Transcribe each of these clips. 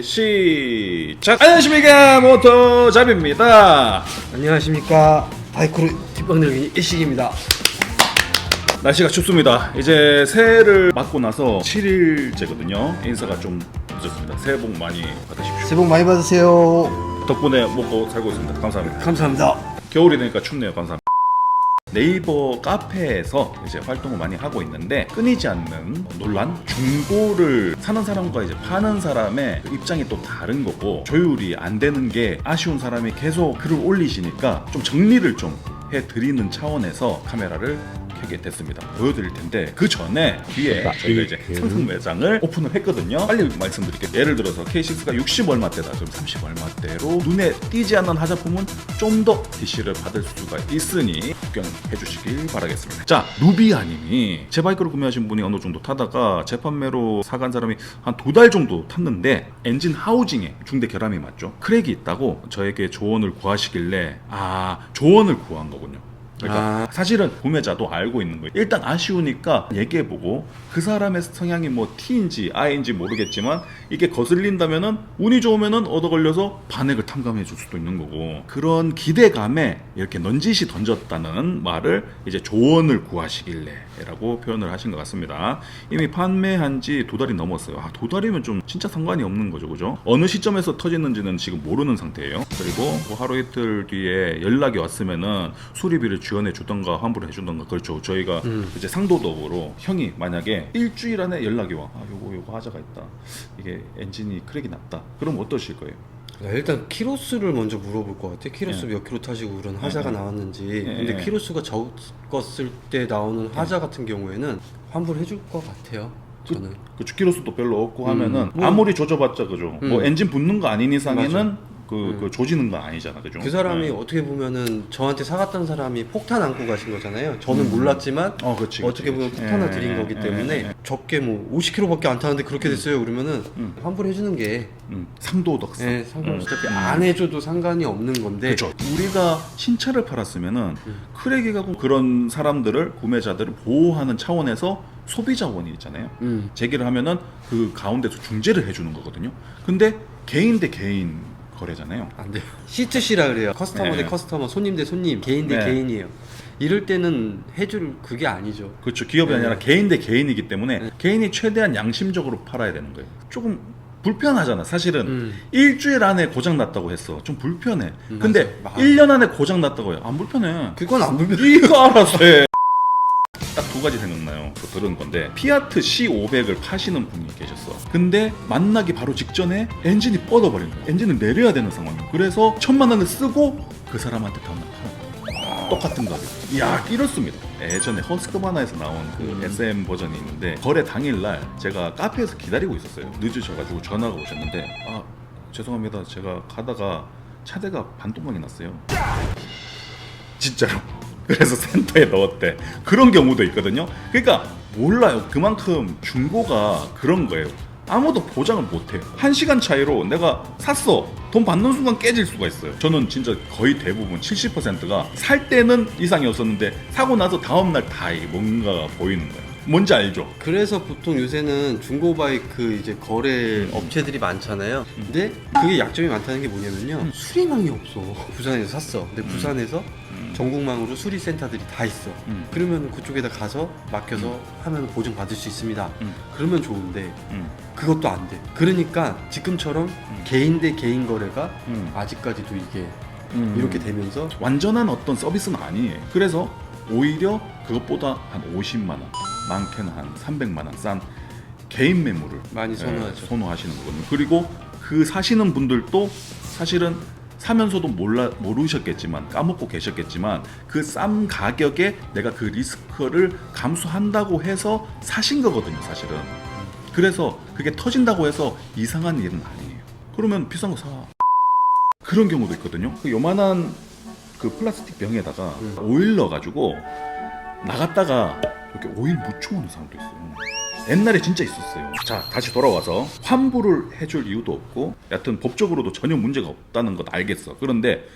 시작! 안녕하십니까, 모터잡입니다. 안녕하십니까, 바이크로 뒷방늘기 일식입니다. 날씨가 춥습니다. 이제 새해를 맞고 나서 7일째거든요. 인사가 좀 늦었습니다. 새해 복 많이 받으십시오. 새해 복 많이 받으세요. 덕분에 먹고 살고 있습니다. 감사합니다. 감사합니다. 겨울이 되니까 춥네요. 감사합니다. 네이버 카페에서 이제 활동을 많이 하고 있는데 끊이지 않는 논란? 중고를 사는 사람과 이제 파는 사람의 입장이 또 다른 거고, 조율이 안 되는 게 아쉬운 사람이 계속 글을 올리시니까 좀 정리를 좀 해드리는 차원에서 카메라를 켜게 됐습니다. 보여드릴 텐데 그 전에 뒤에 저희가 이제 상품 매장을 오픈을 했거든요. 빨리 말씀드릴게요. 예를 들어서 K6가 60 얼마대다, 그럼 30 얼마대로 눈에 띄지 않는 하자품은 좀 더 DC를 받을 수가 있으니 구경해 주시길 바라겠습니다. 자, 루비아님이 제 바이크를 구매하신 분이 어느 정도 타다가 재판매로 사간 사람이 한 2달 정도 탔는데 엔진 하우징에 중대 결함이 맞죠? 크랙이 있다고 저에게 조언을 구하시길래, 조언을 구한 거군요. 그러니까 사실은 구매자도 알고 있는 거예요. 일단 아쉬우니까 얘기해보고, 그 사람의 성향이 뭐 T인지 I인지 모르겠지만 이게 거슬린다면은 운이 좋으면은 얻어걸려서 반액을 탕감해 줄 수도 있는 거고, 그런 기대감에 이렇게 넌지시 던졌다는 말을 이제 조언을 구하시길래 라고 표현을 하신 것 같습니다. 이미 판매한 지 2달이 넘었어요. 2달이면 좀 진짜 상관이 없는 거죠, 그죠? 어느 시점에서 터지는지는 지금 모르는 상태예요. 그리고 뭐 하루 이틀 뒤에 연락이 왔으면은 수리비를 지원해 주던가 환불을 해 주던가. 그렇죠. 저희가 이제 상도덕으로 형이 만약에 일주일 안에 연락이 와, 요거 하자가 있다, 이게 엔진이 크랙이 났다, 그럼 어떠실 거예요? 일단 키로수를 먼저 물어볼 것 같아. 키로수 몇 킬로 타시고 그런 하자가 나왔는지. 근데 키로수가 적었을 때 나오는 하자 같은 경우에는 환불해 줄 것 같아요, 저는. 그쵸. 키로수도 별로 없고 하면은 아무리 조져봤자, 그죠? 뭐 엔진 붙는 거 아닌 이상에는 그 조지는 건 아니잖아, 그죠? 그 사람이 어떻게 보면은 저한테 사갔던 사람이 폭탄 안고 가신 거잖아요. 저는 몰랐지만 그치, 어떻게 보면 폭탄을 드린 거기 때문에 적게 뭐 50km밖에 안 타는데 그렇게 됐어요. 그러면은 환불해 주는 게 상도덕성. 상관없이 안 해줘도 상관이 없는 건데. 그렇죠. 우리가 신차를 팔았으면은 크랙이 가고 그런 사람들을, 구매자들을 보호하는 차원에서 소비자원이 있잖아요. 제기를 하면은 그 가운데서 중재를 해주는 거거든요. 근데 개인 대 개인 거래잖아요. 안 돼요. C2C라 그래요. 커스터머 대 커스터머, 손님 대 손님, 개인 대 개인이에요. 이럴 때는 해줄 그게 아니죠. 그렇죠. 기업이 아니라 개인 대 개인이기 때문에 개인이 최대한 양심적으로 팔아야 되는 거예요. 조금 불편하잖아, 사실은. 일주일 안에 고장 났다고 했어. 좀 불편해. 근데 맞아. 1년 안에 고장 났다고 해요. 안 불편해. 그건 안 불편해. 네가 알아서 해. 딱 2가지 생각나요. 또 들은 건데, 피아트 C500을 파시는 분이 계셨어. 근데 만나기 바로 직전에 엔진이 뻗어버린 거야. 엔진을 내려야 되는 상황이야. 그래서 1,000만 원을 쓰고 그 사람한테 다음날 팔아. 똑같은 가격. 이야, 이렇습니다. 예전에 허스크바나에서 나온 그 SM 버전이 있는데, 거래 당일날 제가 카페에서 기다리고 있었어요. 늦으셔가지고 전화가 오셨는데, 죄송합니다, 제가 가다가 차대가 반동방이 났어요. 진짜로. 그래서 센터에 넣었대. 그런 경우도 있거든요. 그러니까 몰라요. 그만큼 중고가 그런 거예요. 아무도 보장을 못해요. 1시간 차이로 내가 샀어, 돈 받는 순간 깨질 수가 있어요. 저는 진짜 거의 대부분 70%가 살 때는 이상이 없었는데 사고 나서 다음날 다 뭔가가 보이는 거예요. 뭔지 알죠? 그래서 보통 요새는 중고 바이크 이제 거래 업체들이 많잖아요. 근데 그게 약점이 많다는 게 뭐냐면요, 수리망이 없어. 부산에서 샀어. 근데 부산에서 전국망으로 수리센터들이 다 있어. 그러면 그쪽에다 가서 맡겨서 하면 보증 받을 수 있습니다. 그러면 좋은데 그것도 안 돼. 그러니까 지금처럼 개인 대 개인 거래가 아직까지도 이게 이렇게 되면서 완전한 어떤 서비스는 아니에요. 그래서 오히려 그것보다 한 50만 원, 많게는 한 300만 원 싼 개인 매물을 많이 선호하죠. 선호하시는 거거든요. 그리고 그 사시는 분들도 사실은 사면서도 모르셨겠지만, 까먹고 계셨겠지만, 그 싼 가격에 내가 그 리스크를 감수한다고 해서 사신 거거든요, 사실은. 그래서 그게 터진다고 해서 이상한 일은 아니에요. 그러면 비싼 거 사. 그런 경우도 있거든요. 그 요만한 그 플라스틱 병에다가 오일 넣어가지고 나갔다가 이렇게 오일 묻혀오는 사람도 있어요. 옛날에 진짜 있었어요. 자, 다시 돌아와서 환불을 해줄 이유도 없고, 여하튼 법적으로도 전혀 문제가 없다는 것 알겠어. 그런데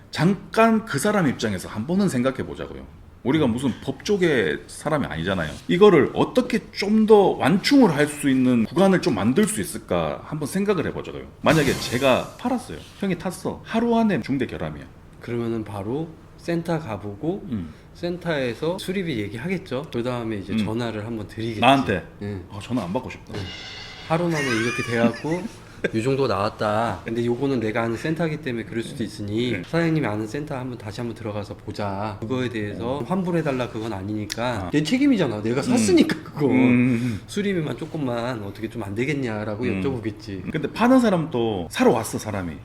잠깐 그 사람 입장에서 한 번은 생각해 보자고요. 우리가 무슨 법 쪽의 사람이 아니잖아요. 이거를 어떻게 좀 더 완충을 할 수 있는 구간을 좀 만들 수 있을까 한번 생각을 해보자고요. 만약에 제가 팔았어요. 형이 탔어. 하루 안에 중대 결함이야. 그러면은 바로 센터 가보고 센터에서 수리비 얘기하겠죠. 그 다음에 이제 전화를 한번 드리겠지. 나한테 응. 전화 안 받고 싶다. 하루 만에 이렇게 돼갖고 이 정도 나왔다. 근데 요거는 내가 아는 센터이기 때문에 그럴 수도 있으니 사장님이 아는 센터 다시 한번 들어가서 보자. 그거에 대해서 환불해달라 그건 아니니까 내 책임이잖아. 내가 샀으니까 그건 수리비만 조금만 어떻게 좀 안 되겠냐라고 여쭤보겠지. 근데 파는 사람도 사러 왔어 사람이.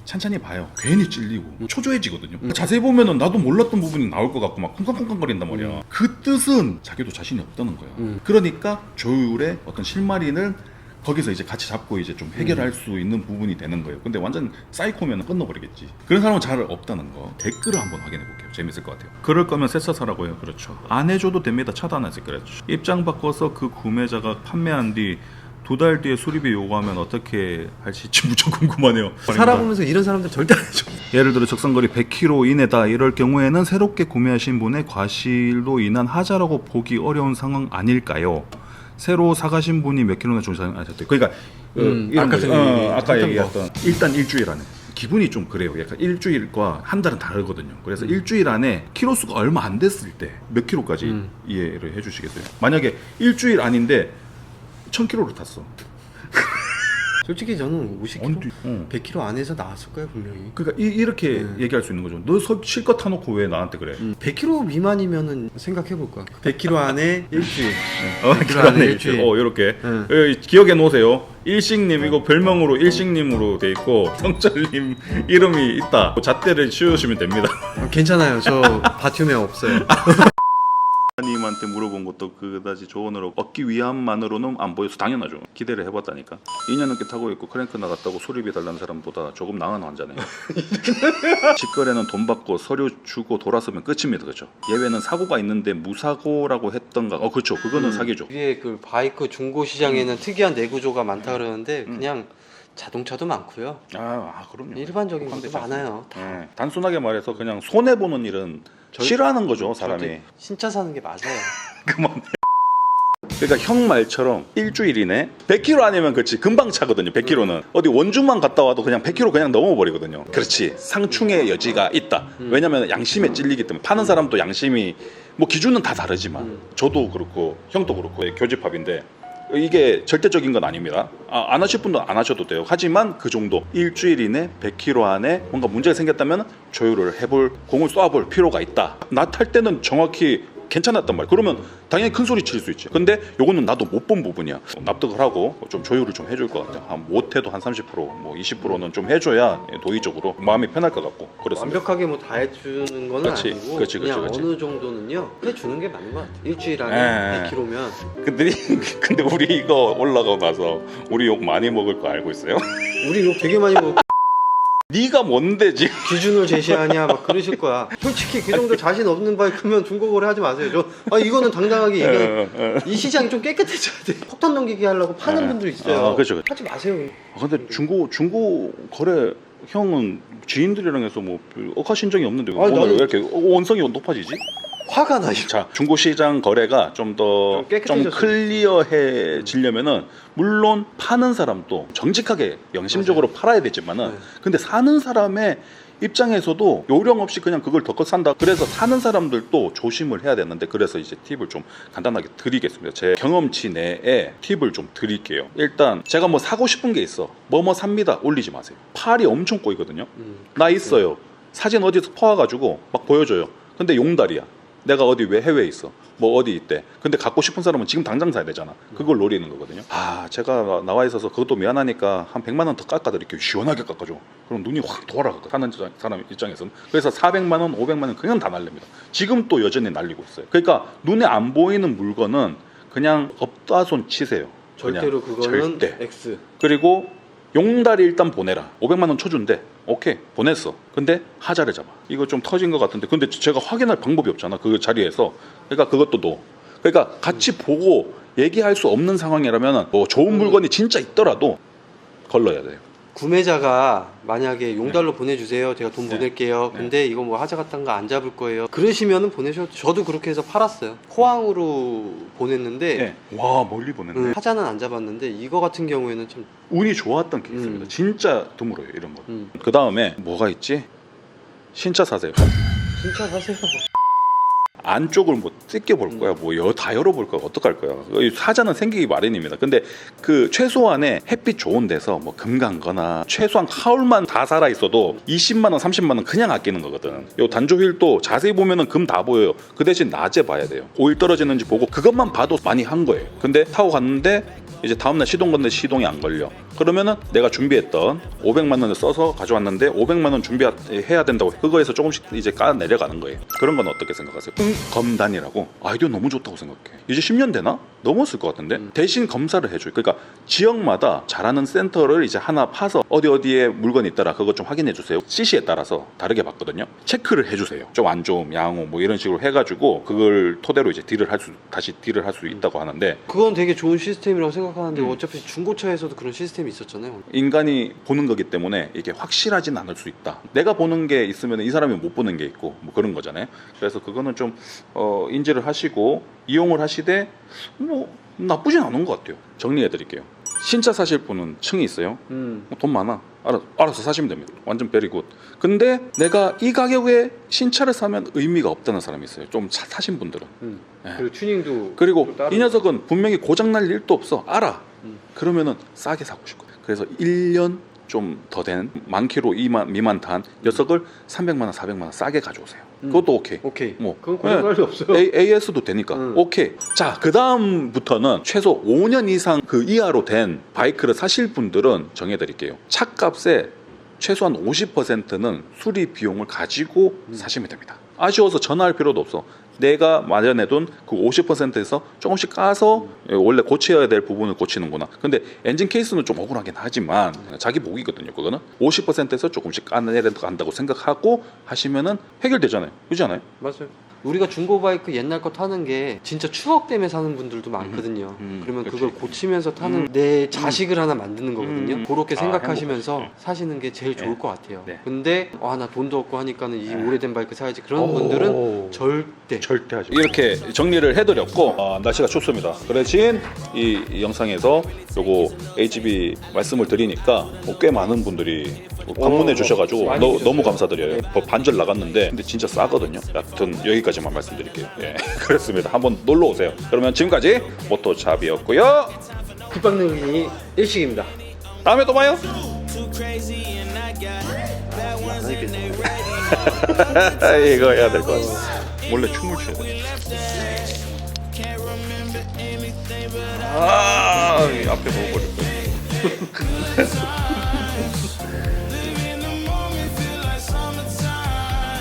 찬찬히 봐요. 괜히 찔리고 초조해지거든요. 자세히 보면은 나도 몰랐던 부분이 나올 것 같고 막 쿵쾅쿵쾅거린단 말이야. 그 뜻은 자기도 자신이 없다는 거야. 그러니까 조율의 어떤 실마리는 거기서 이제 같이 잡고 이제 좀 해결할 수 있는 부분이 되는 거예요. 근데 완전 사이코면 끊어버리겠지. 그런 사람은 잘 없다는 거. 댓글을 한번 확인해 볼게요. 재밌을 것 같아요. 그럴 거면 셋사 사라고요. 그렇죠. 안 해줘도 됩니다. 차단하지 그랬죠. 입장 바꿔서 그 구매자가 판매한 뒤 2달 뒤에 수리비 요구하면 어떻게 할지 무척 궁금하네요. 살아보면서 이런 사람들 절대 안 해줘. 예를 들어 적상거리 100km 이내다 이럴 경우에는 새롭게 구매하신 분의 과실로 인한 하자라고 보기 어려운 상황 아닐까요? 새로 사가신 분이 몇 킬로나 조사하셨대요. 그러니까 아까 얘기했던 일단 일주일 안에 기분이 좀 그래요. 약간 일주일과 한 달은 다르거든요. 그래서 일주일 안에 키로수가 얼마 안 됐을 때 몇 킬로까지 이해를 해주시겠어요? 만약에 일주일 안인데 1000킬로를 탔어. 솔직히 저는 50kg, 100kg 안에서 나왔을 거예요 분명히. 그러니까 이렇게 얘기할 수 있는 거죠. 너 실컷 타놓고 왜 나한테 그래? 100kg 미만이면은 생각해 볼 거야. 100kg 안에 일주일. 100kg 안에 일주일. 이렇게 기억해 놓으세요. 일식님 이거 별명으로 일식님으로 돼 있고 성철님 이름이 있다. 잣대를 씌우시면 됩니다. 괜찮아요. 저 바튬에 없어요. 님한테 물어본 것도 그다지 조언을 얻기 위함만으로는 안 보여서 당연하죠. 기대를 해봤다니까. 2년 넘게 타고 있고 크랭크 나갔다고 수리비 달라는 사람보다 조금 나은 환자네요. 직거래는 돈 받고 서류 주고 돌았으면 끝입니다. 그렇죠. 예외는 사고가 있는데 무사고라고 했던가. 그렇죠. 그거는 사기죠. 위에 그 바이크 중고 시장에는 특이한 내구조가 많다 그러는데 그냥 자동차도 많고요. 그럼요. 일반적인 것도 많아요. 네. 단순하게 말해서 그냥 손해 보는 일은 싫어하는 거죠, 사람이. 신차 사는 게 맞아요. 그만. 그러니까 형 말처럼 일주일이네. 100km 아니면 그렇지 금방 차거든요. 100km는 어디 원주만 갔다 와도 그냥 100km 그냥 넘어버리거든요. 그렇지. 상충의 여지가 있다. 왜냐면 양심에 찔리기 때문에. 파는 사람도 양심이 뭐 기준은 다 다르지만 저도 그렇고 형도 그렇고 교집합인데 이게 절대적인 건 아닙니다. 안 하실 분도 안 하셔도 돼요. 하지만 그 정도 일주일 이내 100km 안에 뭔가 문제가 생겼다면 조율을 해볼 공을 쏘아볼 필요가 있다. 나 탈 때는 정확히 괜찮았단 말이야. 그러면 당연히 큰 소리 칠 수 있지. 근데 요거는 나도 못 본 부분이야. 납득을 하고 좀 조율을 좀 해줄 것 같아. 못해도 한 30%, 뭐 20%는 좀 해줘야 도의적으로 마음이 편할 것 같고 그렇습니다. 완벽하게 뭐 다 해주는 건 아니고 그냥 어느 정도는요 해주는 게 맞는 것 같아. 일주일 안에 100km면. 근데 우리 이거 올라가고 나서 우리 욕 많이 먹을 거 알고 있어요? 우리 욕 되게 많이 먹고. 네가 뭔데 지금 기준을 제시하냐 막 그러실 거야. 솔직히 그 정도 자신 없는 바이크면 중고거래 하지 마세요. 이거는 당당하게 얘기해. 이 시장이 좀 깨끗해져야 돼. 폭탄 넘기기 하려고 파는 분들이 있어요. 그렇죠. 하지 마세요. 근데 중고 거래 형은 지인들이랑 해서 뭐 억하신 적이 없는데 오늘 왜 이렇게 원성이 높아지지? 화가 나요. 자, 중고시장 거래가 좀 더 좀 클리어해지려면은 물론 파는 사람도 정직하게 영심적으로 팔아야 되지만은 근데 사는 사람의 입장에서도 요령 없이 그냥 그걸 덜컥 산다. 그래서 사는 사람들도 조심을 해야 되는데 그래서 이제 팁을 좀 간단하게 드리겠습니다. 제 경험치 내에 팁을 좀 드릴게요. 일단 제가 뭐 사고 싶은 게 있어. 뭐뭐 삽니다. 올리지 마세요. 팔이 엄청 꼬이거든요. 나 있어요. 사진 어디서 퍼와가지고 막 보여줘요. 근데 용달이야. 내가 어디 왜 해외에 있어 뭐 어디 있대. 근데 갖고 싶은 사람은 지금 당장 사야 되잖아. 그걸 노리는 거거든요. 제가 나와 있어서 그것도 미안하니까 한 100만 원 더 깎아드릴게요. 시원하게 깎아줘. 그럼 눈이 확 돌아가. 사는 사람 입장에서는. 그래서 400만 원 500만 원 그냥 다 날립니다. 지금 또 여전히 날리고 있어요. 그러니까 눈에 안 보이는 물건은 그냥 없다 손 치세요. 절대로 그거는 절대. X. 그리고 용달이 일단 보내라. 500만 원 쳐준대. 오케이 보냈어. 근데 하자를 잡아. 이거 좀 터진 것 같은데 근데 제가 확인할 방법이 없잖아. 그 자리에서. 그러니까 그것도 너. 그러니까 같이 보고 얘기할 수 없는 상황이라면 뭐 좋은 물건이 진짜 있더라도 걸러야 돼요. 구매자가 만약에 용달로 보내주세요. 제가 돈 네. 보낼게요. 네. 근데 이거 뭐 하자 같은 거 안 잡을 거예요. 그러시면은 보내셔도 저도 그렇게 해서 팔았어요. 포항으로 보냈는데 네. 와 멀리 보냈네. 하자는 안 잡았는데 이거 같은 경우에는 참 운이 좋았던 케이스입니다. 진짜 드물어요 이런 거. 음. 그 다음에 뭐가 있지? 신차 사세요. 진짜 사세요. 안쪽을 뭐 뜯겨 볼 거야, 뭐 다 열어볼 거야, 어떡할 거야. 이 사자는 생기기 마련입니다. 근데 그 최소한의 햇빛 좋은 데서 뭐 금 간거나 최소한 하울만 다 살아 있어도 20만 원, 30만 원 그냥 아끼는 거거든. 요 단조 휠도 자세히 보면은 금 다 보여요. 그 대신 낮에 봐야 돼요. 오일 떨어지는지 보고 그것만 봐도 많이 한 거예요. 근데 타고 갔는데 이제 다음날 시동 건데 시동이 안 걸려. 그러면은 내가 준비했던 500만 원을 써서 가져왔는데 500만 원 준비해야 된다고 그거에서 조금씩 이제 까 내려가는 거예요. 그런 건 어떻게 생각하세요? 검단이라고 아이디어 너무 좋다고 생각해. 이제 10년 되나? 넘었을 것 같은데 대신 검사를 해줘요. 그러니까 지역마다 잘하는 센터를 이제 하나 파서 어디에 물건이 있더라 그거 좀 확인해 주세요. CC에 따라서 다르게 받거든요. 체크를 해주세요. 좀 안 좋음, 양호 뭐 이런 식으로 해가지고 그걸 토대로 이제 다시 딜을 할 수 있다고 하는데 그건 되게 좋은 시스템이라고 생각하는데 어차피 중고차에서도 그런 시스템이 있었잖아요. 인간이 보는 거기 때문에 이게 확실하진 않을 수 있다. 내가 보는 게 있으면 이 사람이 못 보는 게 있고 뭐 그런 거잖아요. 그래서 그거는 좀 인지를 하시고 이용을 하시되 뭐 나쁘진 않은 것 같아요. 정리해 드릴게요. 신차 사실 분은 층이 있어요. 돈 많아. 알아서 사시면 됩니다. 완전 베리굿. 근데 내가 이 가격에 신차를 사면 의미가 없다는 사람이 있어요. 좀 사신 분들은. 네. 그리고 튜닝도 그리고 따로 이 녀석은 분명히 고장날 일도 없어. 알아. 그러면은 싸게 사고 싶거든. 그래서 1년 좀 더 된 만 킬로 미만 탄 녀석을 300만 원, 400만 원 싸게 가져오세요. 그것도 오케이. 오케이. 뭐 그건 고장날 일 없어요. AS도 되니까 오케이. 자, 그 다음부터는 최소 5년 이상 그 이하로 된 바이크를 사실 분들은 정해드릴게요. 차값의 최소한 50%는 수리 비용을 가지고 사시면 됩니다. 아쉬워서 전화할 필요도 없어. 내가 마련해둔 그 50%에서 조금씩 까서 원래 고쳐야 될 부분을 고치는구나. 근데 엔진 케이스는 좀 억울하긴 하지만 자기 복이거든요. 그거는 50%에서 조금씩 까내려간다고 생각하고 하시면은 해결되잖아요. 그렇지 않아요? 맞아요. 우리가 중고 바이크 옛날 거 타는 게 진짜 추억 때문에 사는 분들도 많거든요. 그러면 그치. 그걸 고치면서 타는 내 자식을 하나 만드는 거거든요. 그렇게 생각하시면서 행복하지. 사시는 게 제일 좋을 것 같아요. 네. 근데 나 돈도 없고 하니까는 이 오래된 바이크 사야지. 그런 분들은 절대 하죠. 이렇게 정리를 해드렸고 날씨가 춥습니다. 그 대신 이 영상에서 요거 HB 말씀을 드리니까 꽤 많은 분들이 방문해 주셔가지고 많이 너무 감사드려요. 반절 나갔는데 근데 진짜 싸거든요. 여튼 여기까지만 말씀드릴게요. 예, 그렇습니다. 한번 놀러 오세요. 그러면 지금까지 모토잡이었고요. 빗방능이 일식입니다. 다음에 또 봐요. 이거 해야 될 것 같아. 원래 춤을 춰야 돼. 앞에 먹어버릴 거야.